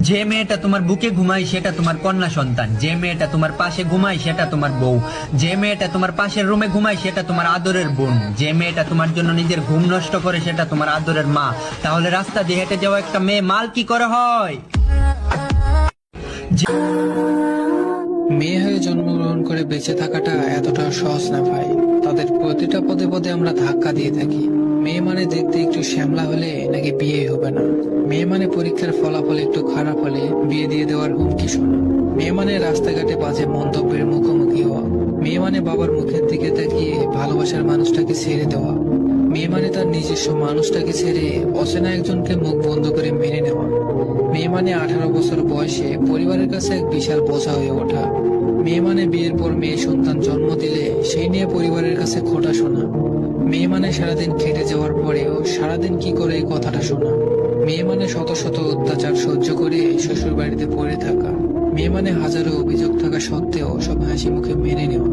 যে মেয়েটা তোমার বুকে ঘুমায় সেটা তোমার কন্যা সন্তান, যে মেয়েটা তোমার পাশে ঘুমায় সেটা তোমার বউ, যে মেয়েটা তোমার পাশের রুমে ঘুমায় সেটা তোমার আদরের বোন, যে মেয়েটা তোমার জন্য নিজের ঘুম নষ্ট করে সেটা তোমার আদরের মা। তাহলে রাস্তা দিয়ে হেঁটে যাওয়া একটা মেয়ে মাল কি করে হয়? মেয়ে হয়ে জন্মগ্রহণ করে বেঁচে থাকাটা এতটা সহজ না ভাই। তাদের প্রতিটা পদে পদে আমরা ধাক্কা দিয়ে থাকি। মেয়ে মানে দেখতে একটু শ্যামলা হলে নাকি বিয়ে হবে না, মেয়ে মানে পরীক্ষার ফলাফল একটু খারাপ হলে বিয়ে দিয়ে দেওয়ার হুমকি শোনা, মেয়ে মানে রাস্তাঘাটে বাজে মন্তব্যের মুখোমুখি হওয়া, মেয়ে মানে বাবার মুখের দিকে তাকিয়ে ভালোবাসার মানুষটাকে ছেড়ে দেওয়া, মেয়ে মানে তার নিজস্ব মানুষটাকে ছেড়ে অচেনা একজনকে মুখ বন্ধ করে মেনে নেওয়া, মেয়ে মানে 18 বছর বয়সে পরিবারের কাছে এক বিশাল বোঝা হয়ে ওঠা, মেয়ে মানে বিয়ের পর মেয়ে সন্তান জন্ম দিলে সেই নিয়ে পরিবারের কাছে খোঁটা শোনা, মেয়ে মানে সারাদিন খেটে যাওয়ার পরেও সারাদিন কি করে এই কথাটা শোনা, মেয়ে মানে শত শত অত্যাচার সহ্য করে শ্বশুর বাড়িতে পড়ে থাকা, মেয়ে মানে হাজারো অভিযোগ থাকা সত্ত্বেও সব হাসি মুখে মেনে নেওয়া,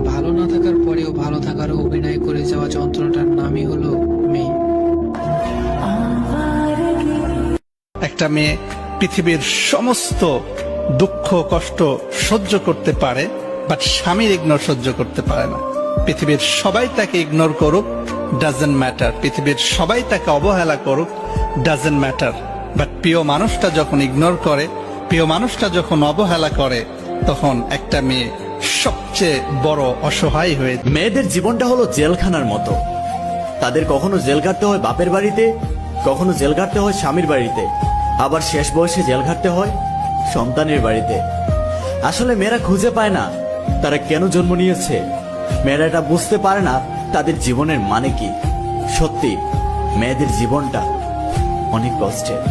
ভালো না থাকার পরেও ভালো থাকার অভিনয় করে যাওয়া যন্ত্রণাটার নামই হলো মেয়ে। একটা মেয়ে পৃথিবীর সমস্ত দুঃখ কষ্ট সহ্য করতে পারে, বাট স্বামীর ইগনোর সহ্য করতে পারে না। পৃথিবীর সবাই তাকে ইগনোর করুক, ডাজেন্ট ম্যাটার। পৃথিবীর সবাই তাকে অবহেলা করুক, ডাজেন্ট ম্যাটার। বাট প্রিয় মানুষটা যখন ইগনোর করে, প্রিয় মানুষটা যখন অবহেলা করে, তখন একটা মেয়ে সবচেয়ে বড় অসহায় হয়ে। মেয়েদের জীবনটা হলো জেলখানার মতো। তাদের কখনো জেল কাটতে হয় বাপের বাড়িতে, কখনো জেল কাটতে হয় স্বামীর বাড়িতে, আবার শেষ বয়সে জেল কাটতে হয় সন্তানের বাড়িতে। আসলে মেয়েরা খুঁজে পায় না তারা কেন জন্ম নিয়েছে। মেয়েরা এটা বুঝতে পারে না তাদের জীবনের মানে কি। সত্যি মেয়েদের জীবনটা অনেক কষ্টের।